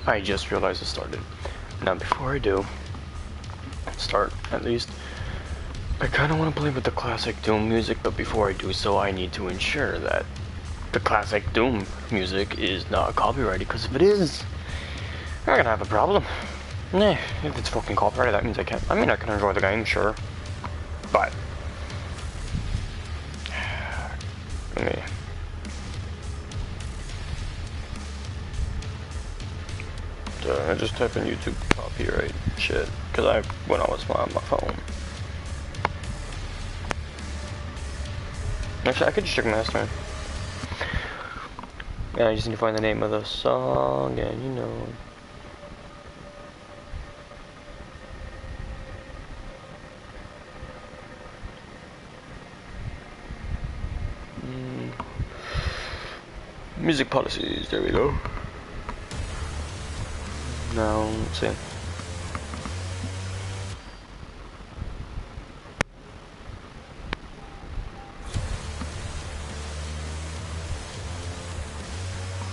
I just realized it started. Now before I do start, at least, I kind of want to play with the classic Doom music, but before I do so, I need to ensure that the classic Doom music is not copyrighted, because if it is, I'm gonna have a problem. Nah, if it's fucking copyrighted, that means I can't. I mean, I can enjoy the game, sure, but let me. I just type in YouTube copyright shit because I went on my phone. Actually, I could just check master. Yeah, I just need to find the name of the song, and you know. Music policies, there we go. Now, let's see.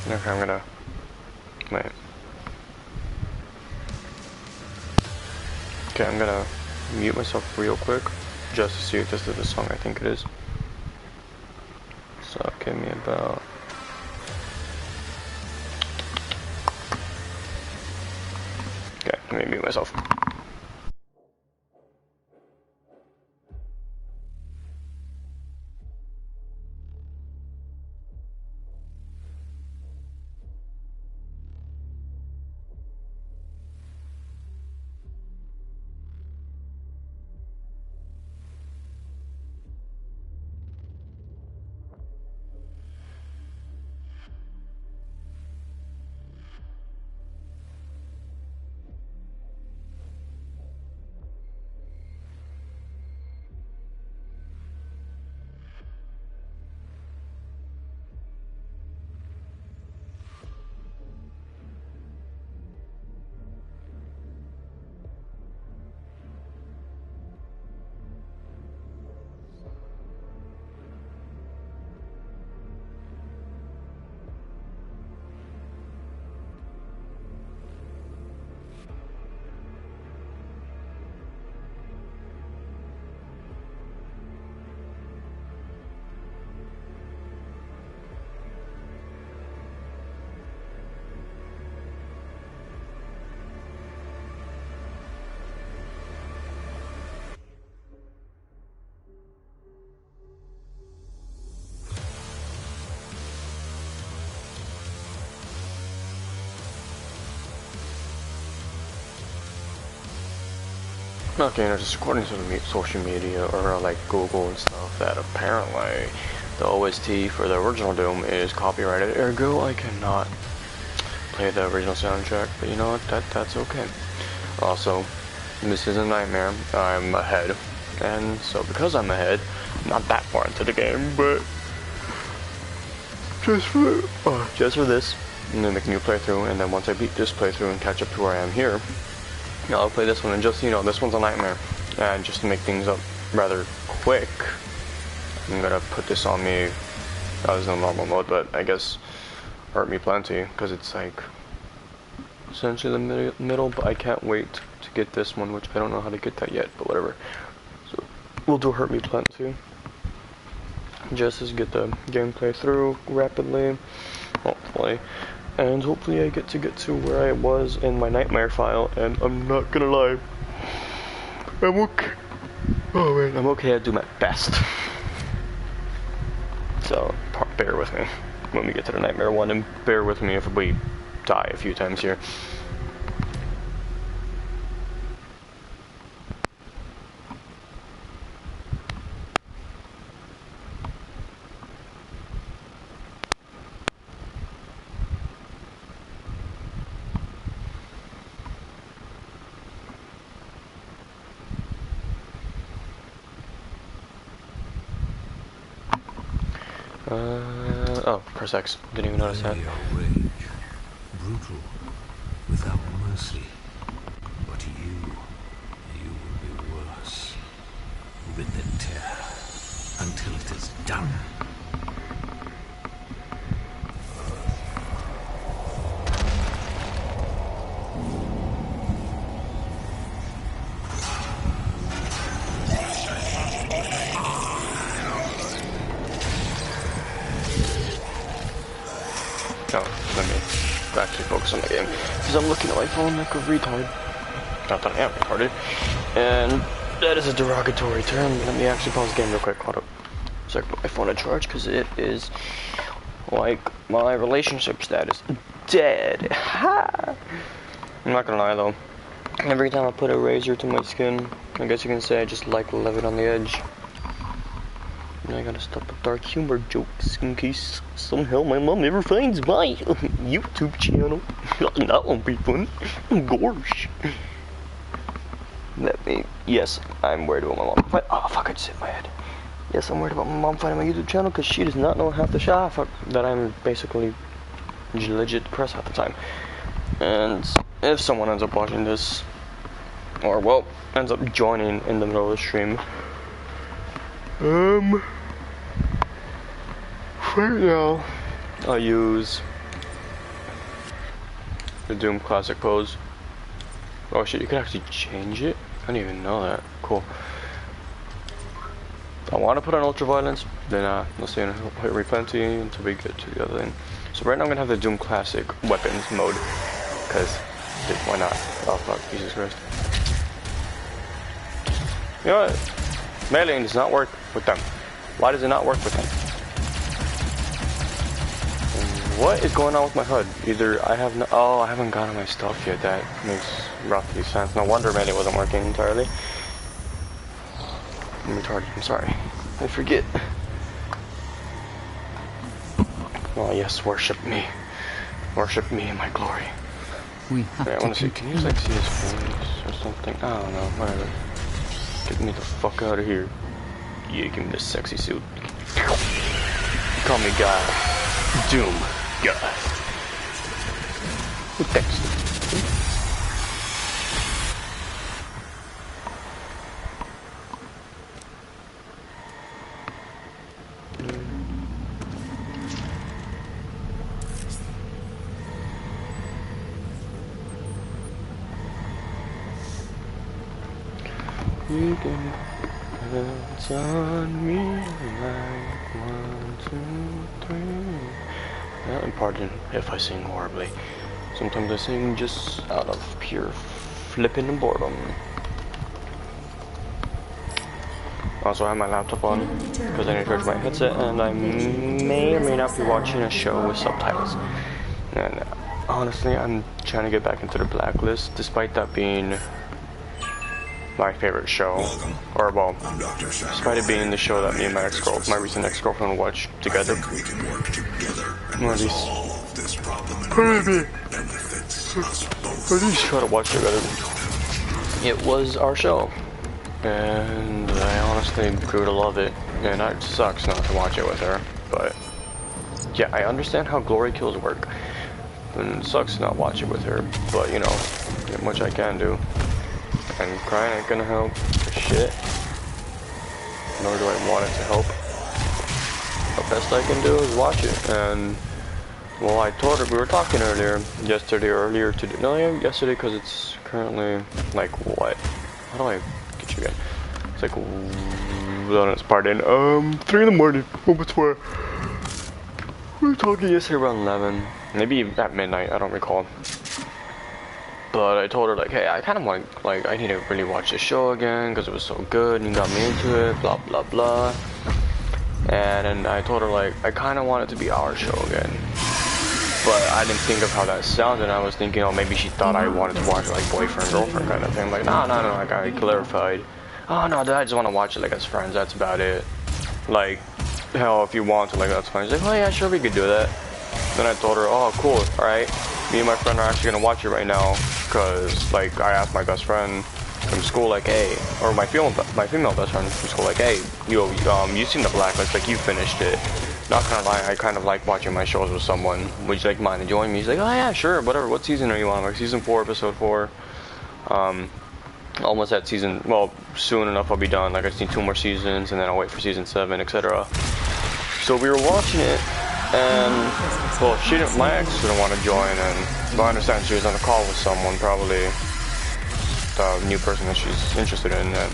Okay, I'm gonna wait. Okay, I'm gonna mute myself real quick just to see if this is the song I think it is. So give me about. Okay, let me mute myself. Okay, you know, just according to the social media or like Google and stuff, that apparently the OST for the original Doom is copyrighted. Ergo, I cannot play the original soundtrack. But you know what? That's okay. Also, this is a nightmare. I'm ahead, and so because I'm ahead, not that far into the game, but just for this, I'm gonna make a new playthrough, and then once I beat this playthrough and catch up to where I am here. Yeah, I'll play this one, and just, you know, this one's a nightmare. And just to make things up rather quick, I'm gonna put this on me. I was in normal mode, but I guess hurt me plenty, because it's like essentially the middle, but I can't wait to get this one, which I don't know how to get that yet, but whatever. So we'll do hurt me plenty. Just as get the gameplay through rapidly, hopefully. And hopefully I get to where I was in my nightmare file, and I'm not gonna lie, I'm okay. Oh man, I'm okay, I do my best. So, bear with me when we get to the nightmare one, and bear with me if we die a few times here. Oh, press X. Didn't even notice that. Rage, brutal, without mercy. But you will be worse. With the terror, until it is done. actually focus on the game. Because I'm looking at my phone like a retard. Not that I am retarded. And that is a derogatory term. Let me actually pause the game real quick. Hold up. So I can put my phone to charge because it is like my relationship status. Dead. Ha! I'm not gonna lie though. Every time I put a razor to my skin, I guess you can say I just like leave it on the edge. And I gotta stop with dark humor jokes in case somehow my mom ever finds my YouTube channel. That won't be fun. Gosh. Yes, I'm worried about my mom. Oh fuck, I just hit my head. Yes, I'm worried about my mom finding my YouTube channel because she does not know half the shit that I'm basically legit depressed half the time. And if someone ends up watching this, or well, ends up joining in the middle of the stream, right now, I'll use the Doom Classic pose. Oh shit, you can actually change it? I didn't even know that. Cool. I want to put on Ultraviolence, then let's see, hit Replenty until we get to the other thing. So right now I'm going to have the Doom Classic weapons mode, because why not? Oh fuck, Jesus Christ. You know what? Melee does not work with them. Why does it not work with them? What is going on with my HUD? Either I have no— oh, I haven't gotten my stuff yet. That makes roughly sense. No wonder melee wasn't working entirely. I'm retarded, I'm sorry. I forget. Oh yes, worship me. Worship me in my glory. We have I want to see, can you like see his face or something? I don't know, whatever. Get me the fuck out of here. Yeah, give me this sexy suit. Call me God. Doom God. Thanks. You can dance on me like 1, 2, 3. And pardon if I sing horribly. Sometimes I sing just out of pure flipping boredom. Also, I have my laptop on because I need to charge my headset, and I may or may not be watching a show with subtitles. And honestly, I'm trying to get back into the Blacklist, despite that being my favorite show. Or well, despite it being the show that me and my recent ex-girlfriend watched together. Or at least try to watch together. It was our show, and I honestly grew to love it. And it sucks not to watch it with her, but yeah, I understand how glory kills work. And it sucks to not watch it with her, but you know, not much I can do. And crying ain't gonna help for shit. Nor do I want it to help. The best I can do is watch it. And well, I told her, we were talking earlier today. No, yeah, yesterday, because it's currently like what? How do I get you again? It's like it's pardon. 3 in the morning. Almost 4. We were talking yesterday around 11, maybe at midnight. I don't recall. But I told her like, hey, I kind of want, like, I need to really watch this show again because it was so good and you got me into it, blah blah blah. And then I told her like, I kind of want it to be our show again. But I didn't think of how that sounded. I was thinking, oh, maybe she thought I wanted to watch it like boyfriend girlfriend kind of thing. I'm like, no, like I clarified. Oh no, I just want to watch it like as friends. That's about it. Like, hell, if you want to, like, that's fine. She's like, oh yeah, sure, we could do that. Then I told her, oh cool, all right. Me and my friend are actually gonna watch it right now, cause like I asked my best friend from school, like, hey, or my female best friend from school, like, hey, you've seen the Blacklist, like you finished it. Not gonna lie, I kind of like watching my shows with someone. Would you like mind to join me? He's like, oh yeah, sure, whatever. What season are you on? Like season 4, episode 4. Almost at season. Well, soon enough I'll be done. Like I just need 2 more seasons, and then I'll wait for season 7, etc. So we were watching it. And well, my ex didn't want to join, and I understand she was on a call with someone, probably the new person that she's interested in. And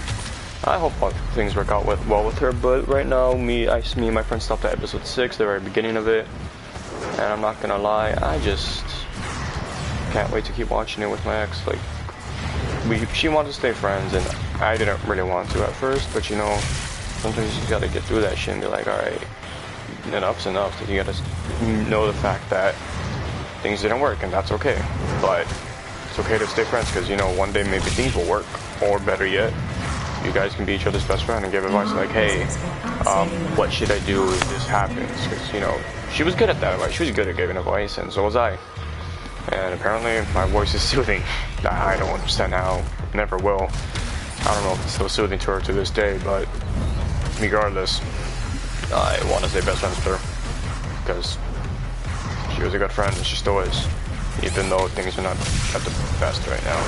I hope things work out well with her. But right now, me and my friend stopped at episode 6, the very beginning of it. And I'm not gonna lie, I just can't wait to keep watching it with my ex. Like, she wanted to stay friends, and I didn't really want to at first, but you know, sometimes you gotta get through that shit and be like, alright, enough's enough. You gotta know the fact that things didn't work, and that's okay. But it's okay to stay friends, because you know, one day maybe things will work, or better yet, you guys can be each other's best friend and give advice like, hey, what should I do if this happens? Because, you know, she was good at that. Like, she was good at giving advice, and so was I. And apparently, my voice is soothing. I don't understand how. Never will. I don't know if it's still soothing to her to this day, but regardless, I want to stay best friends with her. Because she was a good friend, and she still is. Even though things are not at the best right now.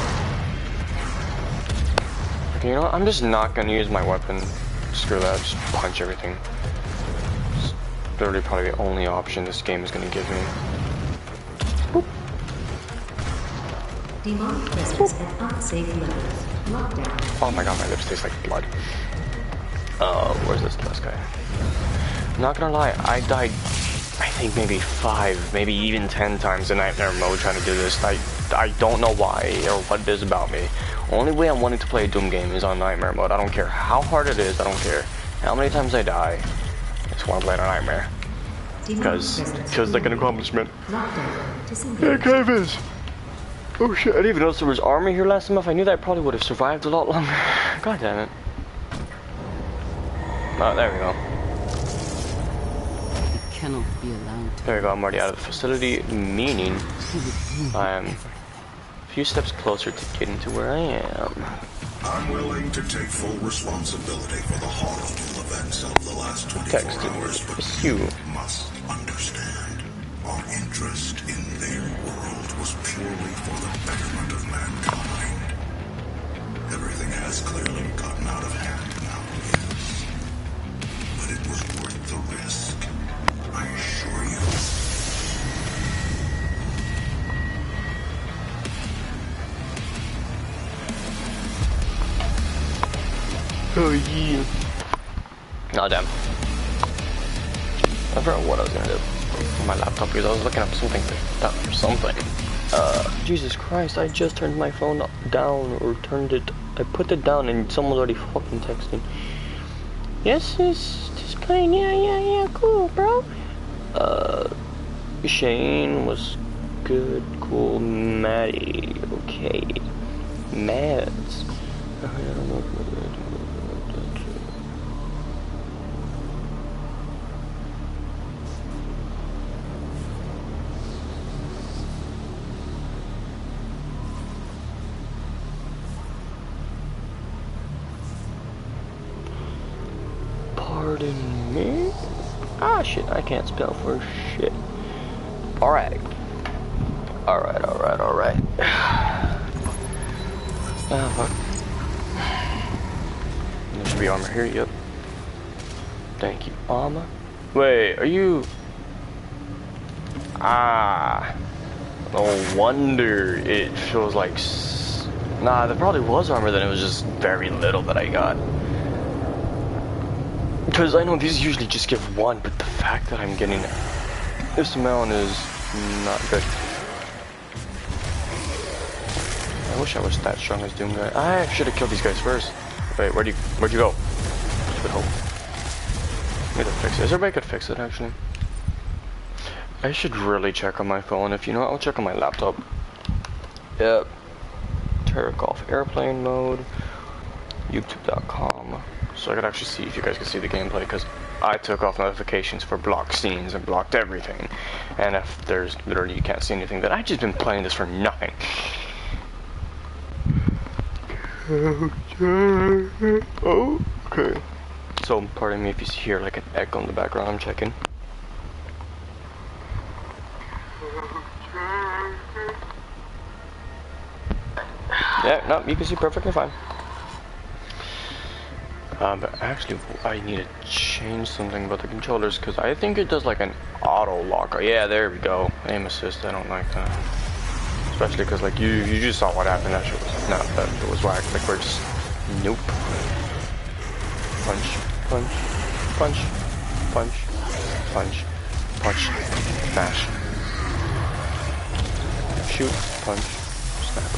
Okay, you know what? I'm just not going to use my weapon. Screw that. Just punch everything. It's literally probably the only option this game is going to give me. Demonic presence at unsafe levels. Lockdown. Oh my god, my lips taste like blood. Where's this last guy? I'm not gonna lie, I died, I think maybe 5, maybe even 10 times in Nightmare mode trying to do this. I don't know why or what it is about me. Only way I'm wanting to play a Doom game is on Nightmare mode. I don't care how hard it is, I don't care how many times I die. I just want to play it on Nightmare. Because it's like an accomplishment. It kind of is. Oh shit, I didn't even notice there was armor here last time. If I knew that, I probably would have survived a lot longer. God damn it. Oh, there we go. It cannot be allowed to. There we go, I'm already out of the facility, meaning I am a few steps closer to getting to where I am. I'm willing to take full responsibility for the horrible events of the last 24 hours, but you must understand, our interest in their world was purely for the betterment of mankind. Everything has clearly gotten out of hand now, yes. But it was worth the risk, I assure you. Oh yeah. Oh damn. I forgot what I was gonna do on my laptop because I was looking up something or something. Jesus Christ, I just turned my phone down or turned it. I put it down and someone's already fucking texting. Yes, it's just playing. Yeah, cool, bro. Shane was good, cool. Maddie, okay. Mads. Pardon me? Ah, shit, I can't spell for shit. Alright. Ah, fuck. There should be armor here, yep. Thank you, armor. Wait, are you... Ah. No wonder it feels like... Nah, there probably was armor, then it was just very little that I got. Because I know these usually just give 1, but the fact that I'm getting this amount is not good. I wish I was that strong as Doom guy. I should have killed these guys first. Wait, where'd you go? Good hope. Need to fix it. Everybody could fix it actually. I should really check on my phone. If you know, I'll check on my laptop. Yep. Turn off airplane mode. YouTube.com. So I could actually see if you guys can see the gameplay, because I took off notifications for blocked scenes and blocked everything. And if there's literally you can't see anything, then I've just been playing this for nothing. Oh, okay. So pardon me if you hear like an echo in the background. I'm checking. Yeah, no, you can see perfectly fine. But actually, I need to change something about the controllers, because I think it does like an auto lock. Yeah, there we go. Aim assist, I don't like that. Especially because like you just saw what happened. That shit was not that it was whack. Like we're just nope. Punch, punch, punch, punch, punch, punch, smash. Shoot, punch, snap.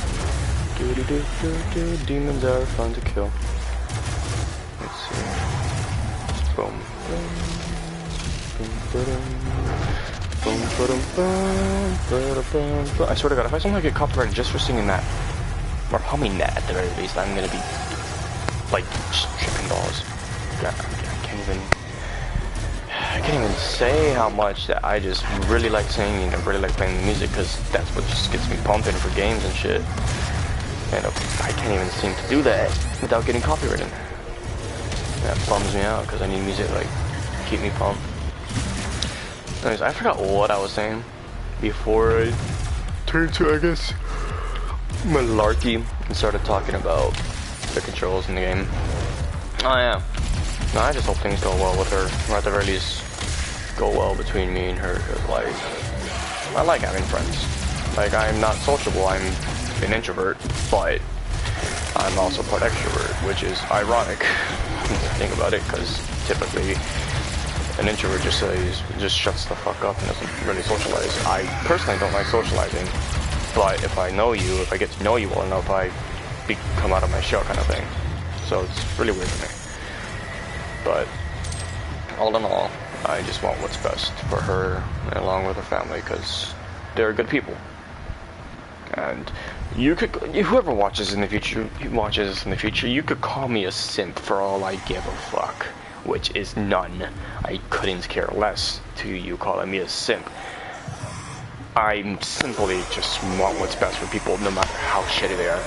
Demons are fun to kill. Let's see. Boom. I swear to God, if I somehow get copyrighted just for singing that, or humming that at the very least, I'm gonna be like tripping balls. God, I can't even say how much that I just really like singing and really like playing the music, because that's what just gets me pumping for games and shit. And I can't even seem to do that without getting copyrighted. That bums me out, because I need music like keep me pumped. Anyways, I forgot what I was saying before I turned to, I guess, malarkey and started talking about the controls in the game. Oh yeah. No, I just hope things go well with her, or at the very least go well between me and her, because like, I like having friends. Like, I'm not sociable, I'm an introvert, but I'm also part extrovert, which is ironic when you think about it, because typically an introvert just shuts the fuck up and doesn't really socialize. I personally don't like socializing, but if I know you, if I get to know you well enough, I come out of my shell kind of thing. So it's really weird to me. But all in all, I just want what's best for her along with her family, because they're good people. And you could, whoever watches in the future, you could call me a simp for all I give a fuck, which is none. I couldn't care less to you calling me a simp. I simply just want what's best for people, no matter how shitty they are.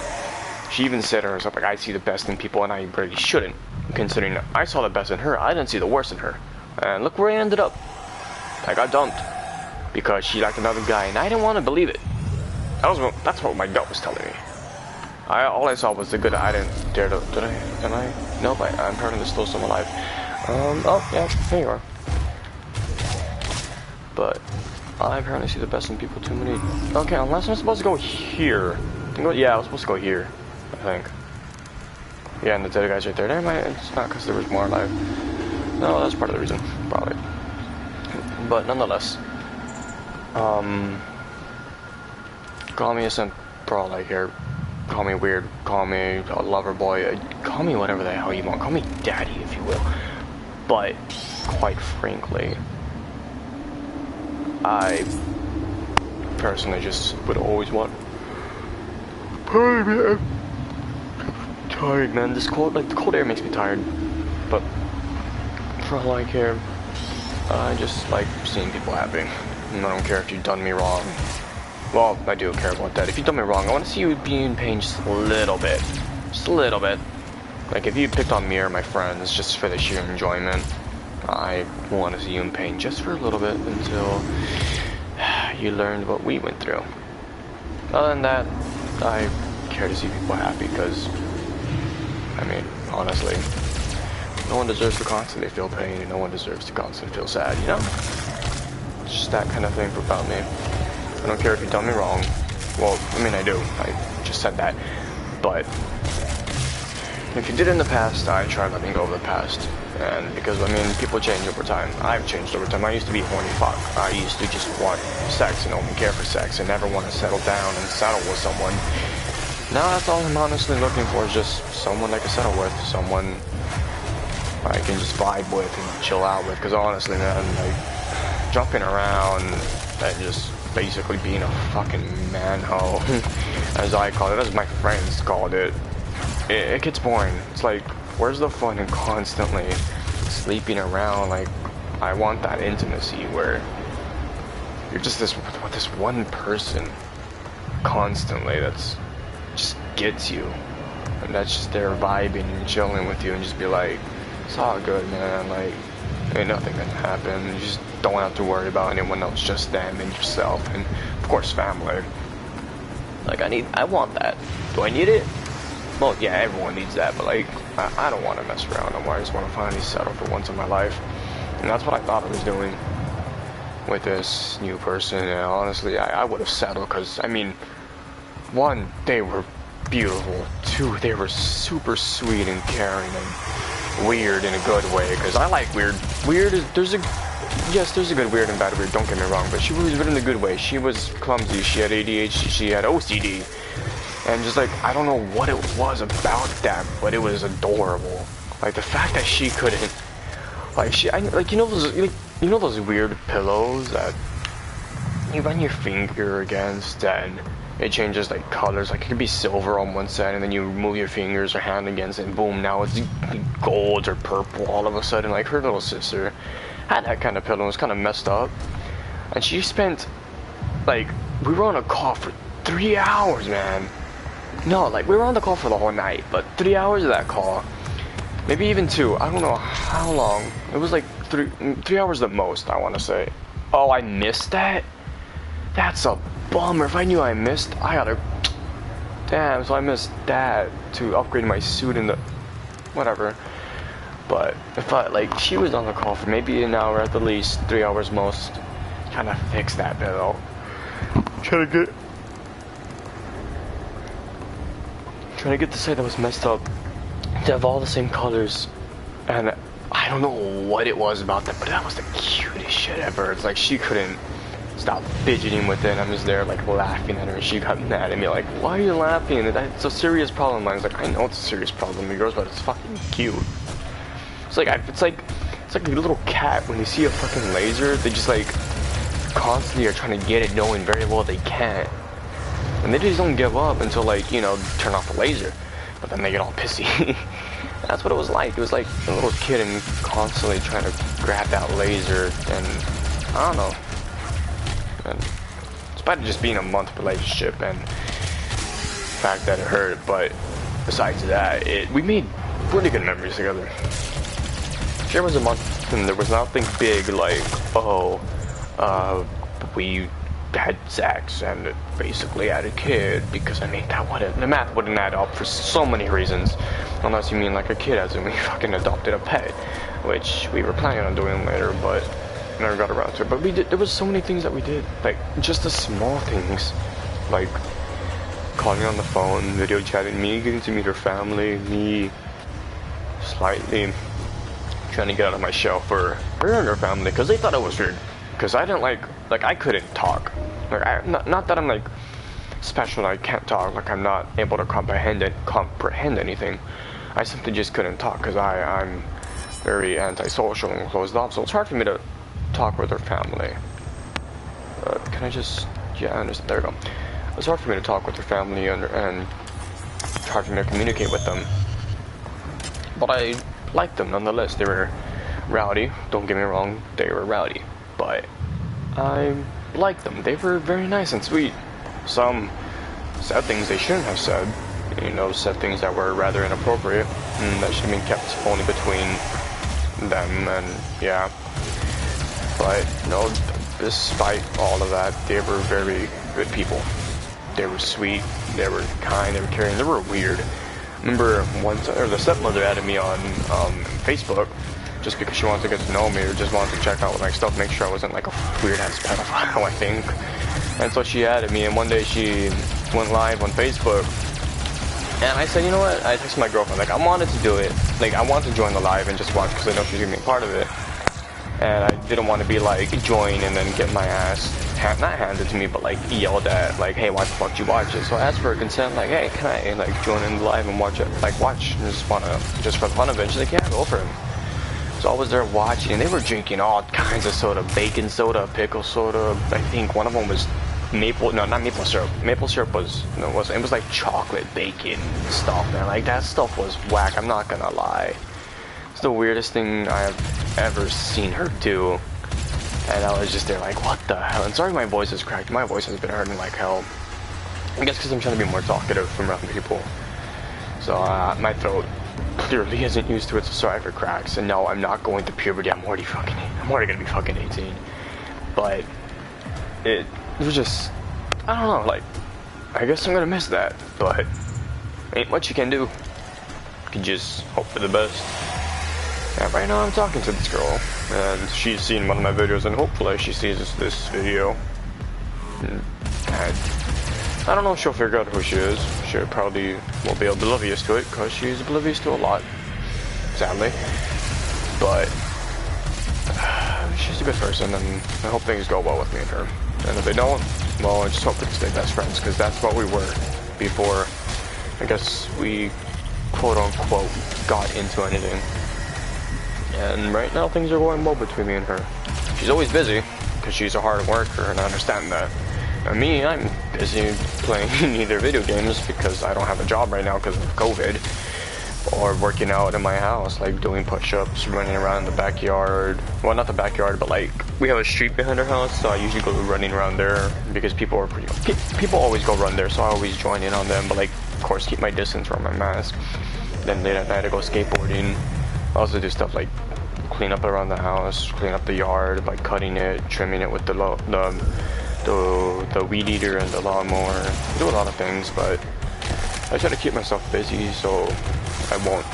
She even said to herself, like, I see the best in people, and I really shouldn't. Considering I saw the best in her, I didn't see the worst in her. And look where I ended up. I got dumped because she liked another guy, and I didn't want to believe it. That's what my gut was telling me. All I saw was the good. I didn't dare to. Did I? Nope. I'm trying to still some alive. Oh yeah, here you are. But I apparently see the best in people too many. Okay, unless I'm supposed to go here. Yeah, I was supposed to go here, I think. Yeah, and the dead guy's right there. Never mind, it's not because there was more alive. No, that's part of the reason, probably. But nonetheless, call me a simp for all I care. Call me weird, call me a lover boy, call me whatever the hell you want. Call me daddy, if you will. But, quite frankly, I personally just would always want... Pardon me, I'm tired, man. This cold, like, the cold air makes me tired. But, for all I care, I just like seeing people happy. And I don't care if you've done me wrong. Well, I do care about that. If you've done me wrong, I want to see you be in pain just a little bit. Just a little bit. Like, if you picked on me or my friends just for the sheer enjoyment, I want to see you in pain just for a little bit until you learned what we went through. Other than that, I care to see people happy because, I mean, honestly, no one deserves to constantly feel pain and no one deserves to constantly feel sad, you know? It's just that kind of thing about me. I don't care if you've done me wrong. Well, I mean, I do. I just said that. But if you did in the past, I try letting go of the past. And because, I mean, people change over time. I've changed over time. I used to be a horny fuck. I used to just want sex and only care for sex and never want to settle down and settle with someone. Now that's all I'm honestly looking for, is just someone I can settle with. Someone I can just vibe with and chill out with. Because honestly, man, like, jumping around and just basically being a fucking manhole, as I call it, as my friends called it, it gets boring. It's like, where's the fun in constantly sleeping around? Like, I want that intimacy where you're just with this one person constantly that's just gets you, and that's just there vibing and chilling with you and just be like, it's all good, man, like, ain't nothing gonna happen. You just don't have to worry about anyone else, just them and yourself, and of course family. Like, I want that. Do I need it? Well, yeah, everyone needs that, but like, I don't want to mess around no more. I just want to finally settle for once in my life. And that's what I thought I was doing with this new person, and honestly, I would have settled, because, I mean, one, they were beautiful. Two, they were super sweet and caring and weird in a good way, because I like weird. Weird is, yes, there's a good weird and bad weird, don't get me wrong, but she was weird in a good way. She was clumsy, she had ADHD, she had OCD. And just like, I don't know what it was about that, but it was adorable. Like the fact that she couldn't, like you know those weird pillows that you run your finger against and it changes like colors. Like it could be silver on one side, and then you move your fingers or hand against it, and boom, now it's gold or purple all of a sudden. Like her little sister had that kind of pillow. It was kind of messed up, and she spent like we were on a call for 3 hours, man. No, like we were on the call for the whole night, but 3 hours of that call, maybe even 2. I don't know how long. It was like 3 hours the most, I want to say. Oh, I missed that? That's a bummer. If I knew I missed, I gotta... Damn, so I missed that to upgrade my suit in the... Whatever. But if I, like, she was on the call for maybe an hour at the least, 3 hours most, trying to fix that pillow. Trying to get the side that was messed up to have all the same colors, and I don't know what it was about that, but that was the cutest shit ever. It's like she couldn't stop fidgeting with it. I'm just there like laughing at her, and she got mad at me like, why are you laughing? It's a serious problem. I was like, I know it's a serious problem of yours, but it's fucking cute. It's like it's like a little cat when they see a fucking laser, they just like constantly are trying to get it, knowing very well they can't. And they just don't give up until, like, you know, turn off the laser. But then they get all pissy. That's what it was like. It was like a little kid and constantly trying to grab that laser. And I don't know. And despite it just being a month relationship and the fact that it hurt, but besides that, we made pretty good memories together. Sure, it was a month and there was nothing big like, we had sex and basically had a kid, because I mean the math wouldn't add up for so many reasons, unless you mean like a kid as in we fucking adopted a pet, which we were planning on doing later but never got around to it. But there was so many things that we did, like just the small things, like calling on the phone, video chatting, me getting to meet her family, me slightly trying to get out of my shell for her and her family, because they thought it was weird. Because I didn't like I couldn't talk. Like not that I'm like special, I can't talk, like I'm not able to comprehend anything. I simply just couldn't talk because I'm very antisocial and closed off, so it's hard for me to talk with her family. Can I just, yeah, I understand, there we go. It's hard for me to talk with her family and it's hard for me to communicate with them. But I liked them nonetheless. They were rowdy, don't get me wrong, they were rowdy. But I liked them. They were very nice and sweet. Some said things they shouldn't have said. You know, said things that were rather inappropriate and that should have been kept only between them, and yeah. But no, despite all of that, they were very good people. They were sweet, they were kind, they were caring, they were weird. Remember the stepmother added me on Facebook, just because she wanted to get to know me or just wanted to check out my stuff, make sure I wasn't like a weird-ass pedophile, I think. And so she added me, and one day she went live on Facebook, and I said, you know what, I texted my girlfriend, like, I wanted to do it, like, I wanted to join the live and just watch, because I know she's going to be a part of it, and I didn't want to be like, join and then get my ass, not handed to me, but like, yelled at, like, hey, why the fuck you watch it? So I asked for her consent, like, hey, can I, like, join in the live and watch it, like, watch, just for the fun of it? She's like, yeah, go for it. So I was there watching, and they were drinking all kinds of soda, bacon soda, pickle soda. I think one of them was not maple syrup. Maple syrup was, it was like chocolate bacon stuff, man. Like, that stuff was whack, I'm not gonna lie. It's the weirdest thing I've ever seen her do. And I was just there like, what the hell? And sorry my voice is cracked. My voice has been hurting like hell. I guess because I'm trying to be more talkative from around people. So my throat clearly isn't used to it, so sorry for cracks. And no, I'm not going to puberty. I'm already gonna be fucking 18. But it was just, I don't know, like, I guess I'm gonna miss that, but ain't what you can do. You can just hope for the best. And right now I'm talking to this girl, and she's seen one of my videos, and hopefully she sees this video. And I don't know if she'll figure out who she is. She probably won't be oblivious to it, because she's oblivious to a lot, sadly. But she's a good person, and I hope things go well with me and her. And if they don't, well, I just hope we can stay best friends, because that's what we were before, I guess, we quote-unquote got into anything. And right now, things are going well between me and her. She's always busy, because she's a hard worker, and I understand that. And me, I'm busy playing either video games, because I don't have a job right now because of COVID, or working out in my house, like doing push-ups, running around the backyard. Well, not the backyard, but like, we have a street behind our house, so I usually go running around there, because people always go run there, so I always join in on them, but like, of course, keep my distance, wear my mask. Then late at night, I go skateboarding. I also do stuff like clean up around the house, clean up the yard by cutting it, trimming it with the weed eater and the lawnmower. I do a lot of things, but I try to keep myself busy so I won't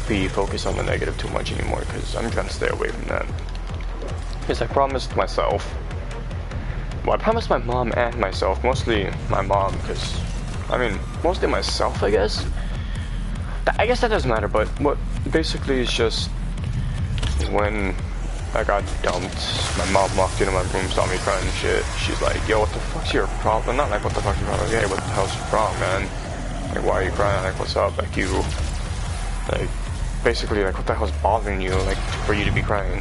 be focused on the negative too much anymore, because I'm trying to stay away from that. Because I promised myself, well, I promised my mom and myself, mostly my mom, because, I mean, mostly myself, I guess. I guess that doesn't matter, but what basically is just when I got dumped, my mom walked into my room, saw me crying and shit. She's like, yo, what the fuck's your problem? Not like, what the fuck's your problem? Hey, what the hell's your problem, man? Like, why are you crying? Like, what's up? Like, you, like, basically, like, what the hell's bothering you, like, for you to be crying?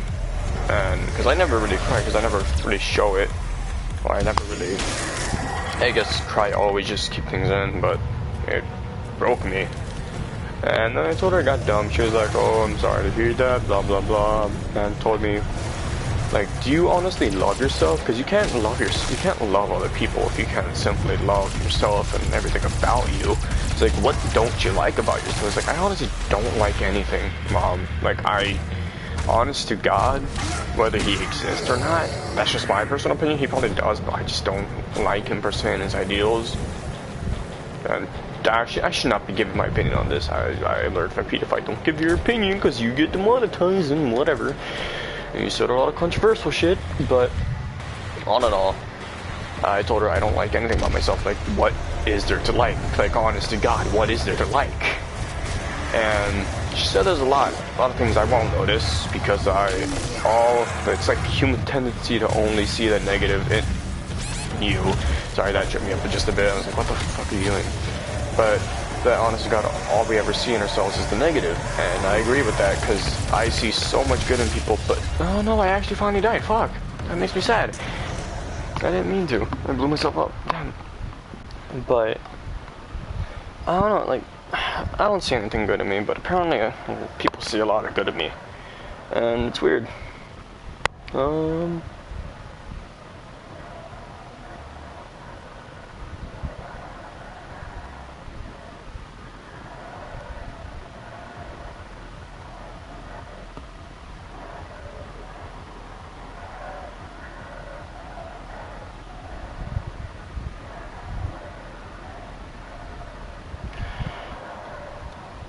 And, because I never really cry, because I never really show it. Or I never really, I guess, cry, always just keep things in, but it broke me. And then I told her I got dumped. She was like, oh, I'm sorry to hear that, blah, blah, blah. And told me, like, do you honestly love yourself? Because you can't love other people if you can't simply love yourself and everything about you. It's like, what don't you like about yourself? It's like, I honestly don't like anything, Mom. Like, honest to God, whether he exists or not, that's just my personal opinion. He probably does, but I just don't like him per se and his ideals. And I should not be giving my opinion on this. I learned from Pete, if I don't give your opinion, because you get demonetized and whatever. And you said a lot of controversial shit, but all in all, I told her I don't like anything about myself. Like, what is there to like? Like, honest to God, what is there to like? And she said there's a lot of things I won't notice, because it's like human tendency to only see the negative in you. Sorry, that tripped me up just a bit. I was like, what the fuck are you doing? But that, honest to God, all we ever see in ourselves is the negative, and I agree with that, because I see so much good in people, but, oh no, I actually finally died, fuck, that makes me sad. I didn't mean to, I blew myself up, damn. But, I don't know, like, I don't see anything good in me, but apparently people see a lot of good in me, and it's weird.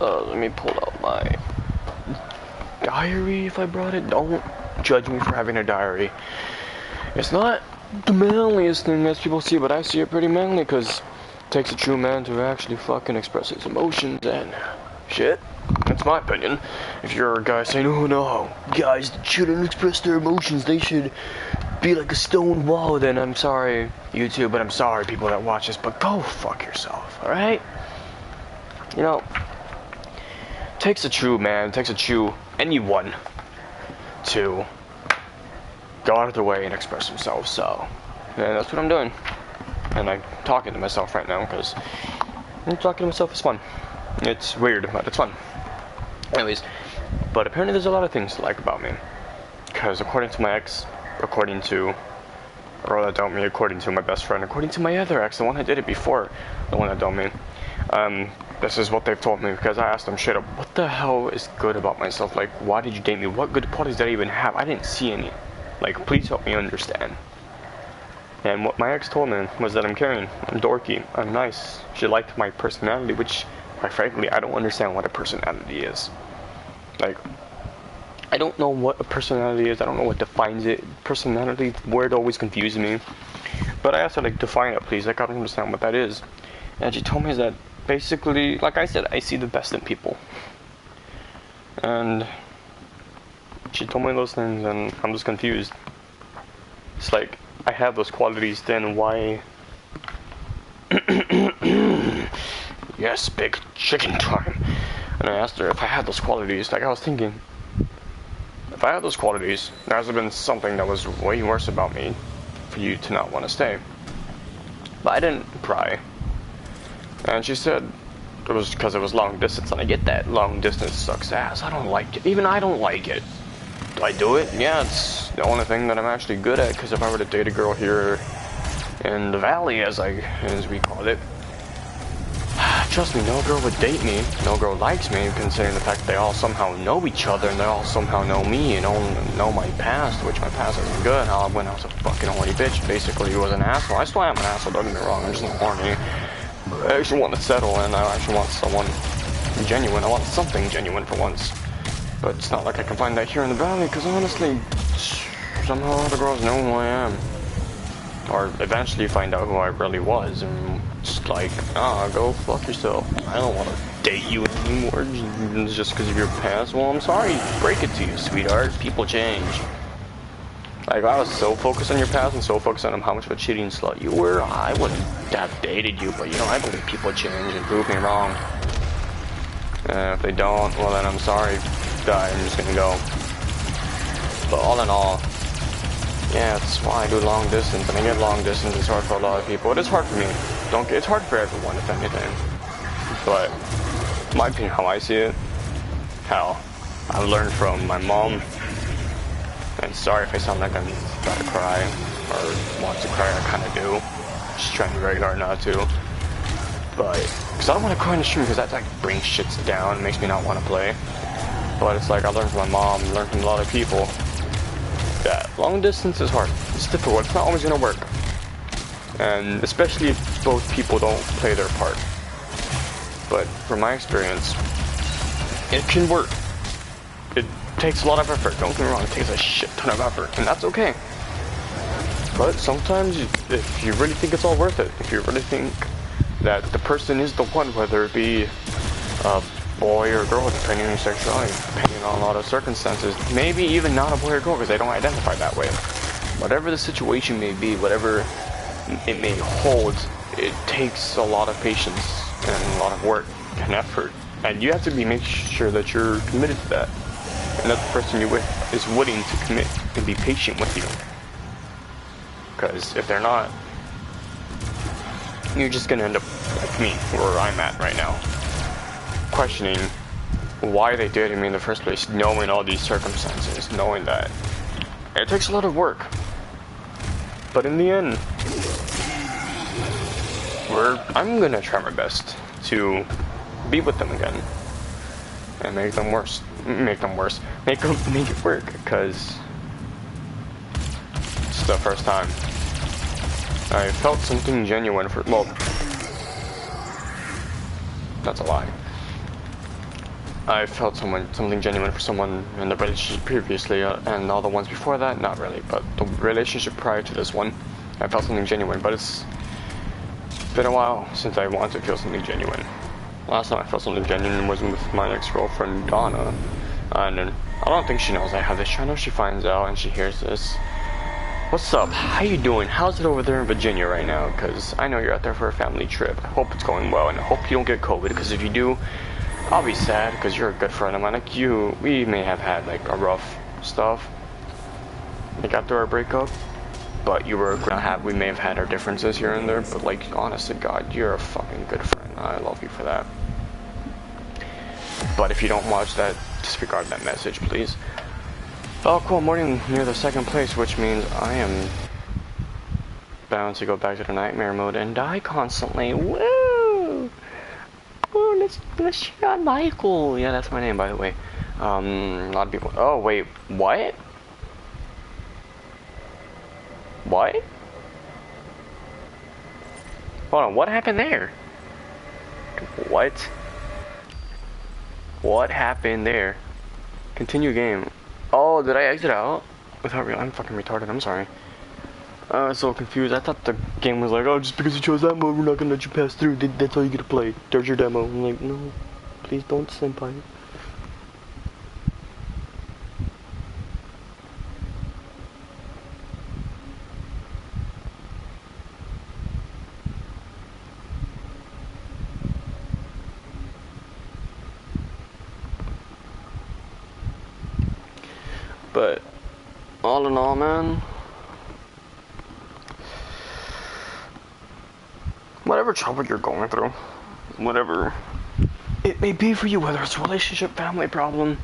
Let me pull out my diary if I brought it. Don't judge me for having a diary. It's not the manliest thing as people see, but I see it pretty manly, because it takes a true man to actually fucking express his emotions and shit. That's my opinion. If you're a guy saying, oh no, guys shouldn't express their emotions, they should be like a stone wall, then I'm sorry, you too, but I'm sorry people that watch this, but go fuck yourself, alright? You know, takes a true man, takes a true anyone to go out of their way and express themselves, so, and that's what I'm doing. And I'm talking to myself right now, because talking to myself is fun. It's weird, but it's fun. Anyways, but apparently there's a lot of things to like about me, because according to my ex, according to my best friend, according to my other ex, the one that did it before, the one that dumped me, this is what they've told me, because I asked them straight up, what the hell is good about myself? Like, why did you date me? What good qualities did I even have? I didn't see any. Like, please help me understand. And what my ex told me was that I'm caring, I'm dorky, I'm nice. She liked my personality, which, quite frankly, I don't understand what a personality is. Like, I don't know what a personality is. I don't know what defines it. Personality word always confuses me. But I asked her, like, define it, please. Like, I don't understand what that is. And she told me that, basically, like I said, I see the best in people. And She told me those things, and I'm just confused. It's like, I have those qualities, then why... Yes, big chicken time. And I asked her if I had those qualities. Like, I was thinking, if I had those qualities, there has been something that was way worse about me for you to not want to stay. But I didn't pry. And she said it was because it was long distance, and I get that. Long distance sucks ass. I don't like it. Even I don't like it. Do I do it? Yeah, it's the only thing that I'm actually good at, because if I were to date a girl here in the valley, as we call it, trust me, no girl would date me. No girl likes me, considering the fact that they all somehow know each other, and they all somehow know me, and all know my past, which my past isn't good. How when I was a fucking horny bitch, basically was an asshole. I still am an asshole, don't get me wrong, I'm just not horny. I actually want to settle, and I actually want someone genuine. I want something genuine for once. But it's not like I can find that here in the valley, because honestly, somehow all the girls know who I am. Or eventually find out who I really was, and just like, go fuck yourself. I don't want to date you anymore just because of your past. Well, I'm sorry to break it to you, sweetheart. People change. Like, I was so focused on your past and so focused on how much of a cheating slut you were, I wouldn't have dated you, but you know, I believe people change and prove me wrong. And if they don't, well then I'm sorry. I'm just gonna go. But all in all, yeah, that's why I do long distance, and I get long distance. It's hard for a lot of people. It is hard for me. It's hard for everyone, if anything. But in my opinion, how I see it, how I've learned from my mom. And sorry if I sound like I'm about to cry or want to cry. I kind of do. Just trying very hard not to. But because I don't want to cry in the stream, because that like brings shits down, and makes me not want to play. But it's like I learned from my mom, learned from a lot of people, that long distance is hard. It's difficult. It's not always gonna work, and especially if both people don't play their part. But from my experience, it can work. It takes a lot of effort. Don't get me wrong. It takes a shit ton of effort, and that's okay. But sometimes, if you really think it's all worth it, if you really think that the person is the one, whether it be a boy or girl, depending on your sexuality, depending on a lot of circumstances, maybe even not a boy or girl because they don't identify that way. Whatever the situation may be, whatever it may hold, it takes a lot of patience and a lot of work and effort, and you have to make sure that you're committed to that, and that the person you're with is willing to commit and be patient with you. Because if they're not, you're just gonna end up like me, where I'm at right now, questioning why they dated me in the first place, knowing all these circumstances, knowing that it takes a lot of work. But in the end, I'm gonna try my best to be with them again and make it work, because it's the first time I felt something genuine for, well, that's a lie. I felt something genuine for someone in the relationship previously, and all the ones before that, not really, but the relationship prior to this one, I felt something genuine, but it's been a while since I wanted to feel something genuine. Last time I felt something genuine was with my ex-girlfriend, Donna, and I don't think she knows I have this channel. She finds out and she hears this. What's up? How you doing? How's it over there in Virginia right now? Because I know you're out there for a family trip. I hope it's going well, and I hope you don't get COVID, because if you do, I'll be sad, because you're a good friend of mine. Like you, we may have had like a rough stuff, like after our breakup, but we may have had our differences here and there, but like, honest to God, you're a fucking good friend. I love you for that. But if you don't watch that, disregard that message, please. Oh, cool, I'm already near the second place, which means I am bound to go back to the nightmare mode and die constantly. Woo! Oh, let's check out Michael. Yeah, that's my name, by the way. A lot of people. Oh, wait, what? What? Hold on, what happened there? What? What happened there? Continue game. Oh, did I exit out? Without real, I'm fucking retarded, I'm sorry. I was so confused. I thought the game was like, oh, just because you chose that mode, we're not gonna let you pass through. That's all you get to play. There's your demo. I'm like, no, please don't, senpai. But all in all, man, whatever trouble you're going through, whatever it may be for you, whether it's a relationship, family problem,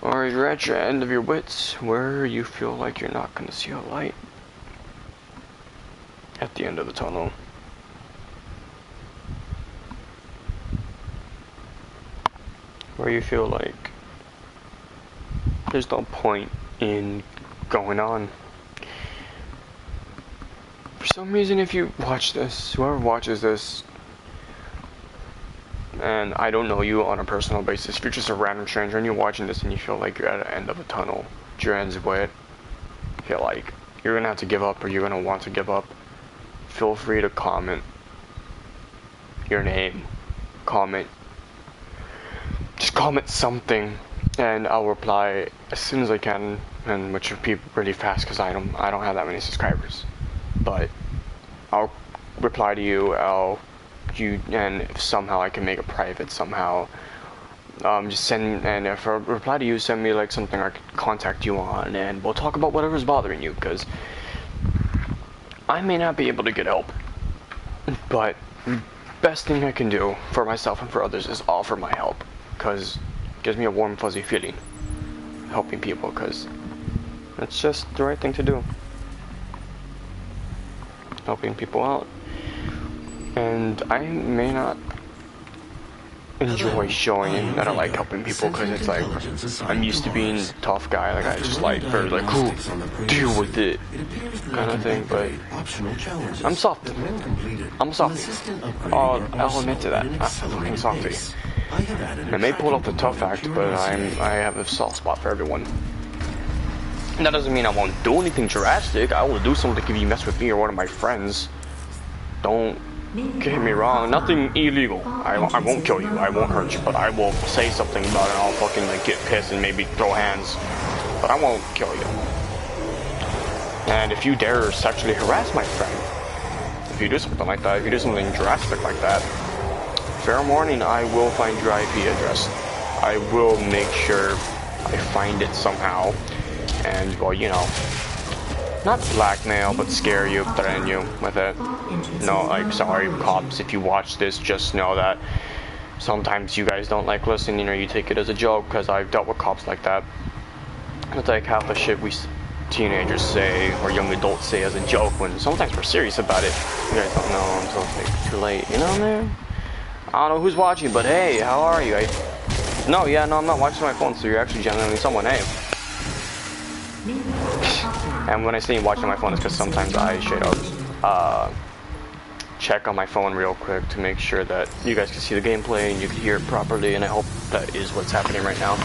or you're at your end of your wits, where you feel like you're not going to see a light at the end of the tunnel, where you feel like there's no point in going on. For some reason, if you watch this, whoever watches this, and I don't know you on a personal basis, if you're just a random stranger and you're watching this and you feel like you're at the end of a tunnel, your end's wet, feel like you're gonna have to give up or you're gonna want to give up, feel free to comment your name, just comment something, and I'll reply as soon as I can, and which would be really fast because I don't have that many subscribers, but I'll reply to you. And if somehow I can make it private somehow, just send, and if I reply to you, send me like something I can contact you on, and we'll talk about whatever's bothering you, because I may not be able to get help, but best thing I can do for myself and for others is offer my help, because it gives me a warm fuzzy feeling helping people, because it's just the right thing to do, helping people out. And I may not enjoy showing that I like helping people, because it's like I'm used to being a tough guy, like I just like very like cool, deal with it kind of thing, but I'm soft. I'll admit to that. I'm fucking softy. I may pull off the tough act, but I have a soft spot for everyone. And that doesn't mean I won't do anything drastic. I will do something if you mess with me or one of my friends. Don't get me wrong, nothing illegal. I won't kill you, I won't hurt you, but I will say something about it, and I'll fucking like get pissed and maybe throw hands, but I won't kill you. And if you dare sexually harass my friend, if you do something like that, if you do something drastic like that, fair warning, I will find your IP address. I will make sure I find it somehow, and well, you know, not blackmail, but scare you, threaten you with it. No, like, sorry, cops, if you watch this, just know that sometimes you guys don't like listening or you take it as a joke, because I've dealt with cops like that. It's like half the shit we teenagers say or young adults say as a joke when sometimes we're serious about it. You guys don't know until it's too late, you know, man? I don't know who's watching, but hey, how are you? No, I'm not watching my phone, so you're actually genuinely someone, hey. And when I say watching my phone, it's because sometimes I straight up check on my phone real quick to make sure that you guys can see the gameplay and you can hear it properly, and I hope that is what's happening right now.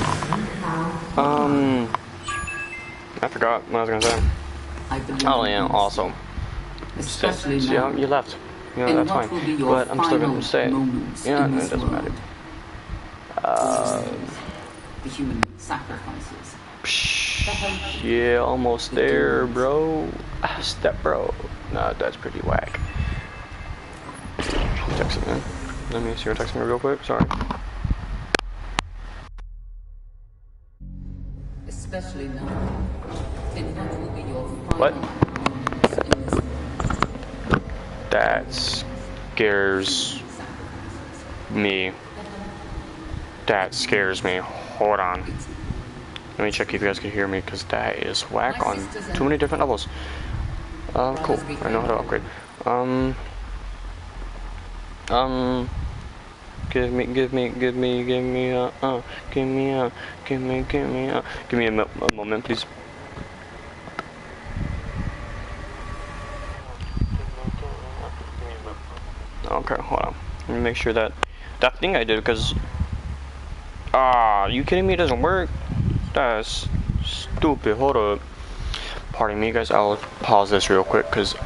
I forgot what I was gonna say. Oh yeah, also. See how you left. You know, that's fine. But I'm still gonna say, yeah, it doesn't matter. The human sacrifices. Yeah, almost there, bro. Step bro. No, that's pretty whack. Text me. Let me see your text me real quick. Sorry. Especially now. And what will be your What? final That scares me. That scares me. Hold on. Let me check if you guys can hear me, because that is whack on too many different levels. Cool. I know how to upgrade. Give me a moment, please. Okay, hold on. Let me make sure that thing I did, because you kidding me? It doesn't work. That's stupid. Hold up. Pardon me, guys. I'll pause this real quick, because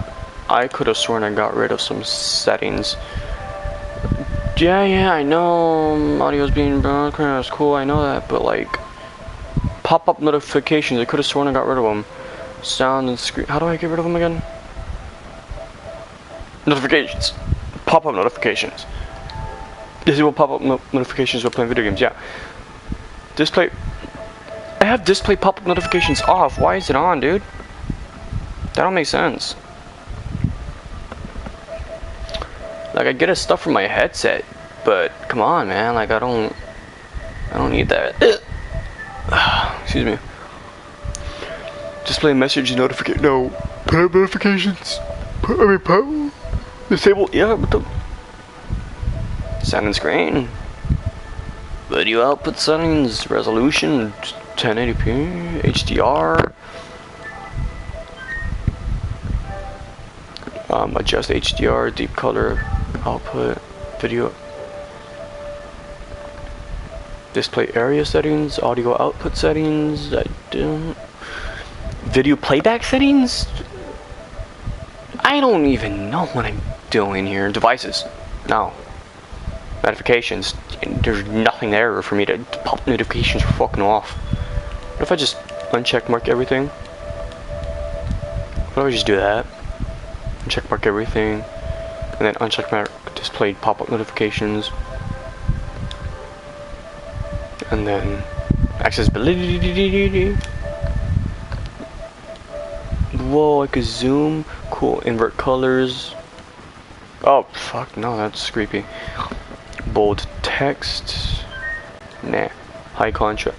I could have sworn I got rid of some settings. Yeah, I know audio's being broadcast. Cool, I know that, but like pop-up notifications, I could have sworn I got rid of them. Sound and screen. How do I get rid of them again? Notifications. Pop-up notifications. Disable pop-up notifications while playing video games. Yeah. Display I have display pop-up notifications off. Why is it on, dude? That don't make sense. Like, I get his stuff from my headset, but come on, man. Like, I don't need that. Excuse me. Display message notification. No, pop notifications. Pop. Disable. Yeah, but the sound and screen. Video output settings. Resolution 1080p. HDR. Adjust HDR, deep color, output, video, display area settings, audio output settings. I don't. Video playback settings. I don't even know what I'm doing here. Devices, no. Notifications. There's nothing there for me to pop notifications are fucking off. What if I just uncheck mark everything? What if I just do that? Check mark everything, and then uncheck mark displayed pop-up notifications, and then accessibility. Whoa, I could zoom. Cool. Invert colors. Oh fuck no, that's creepy. Bold text. Nah. High contrast.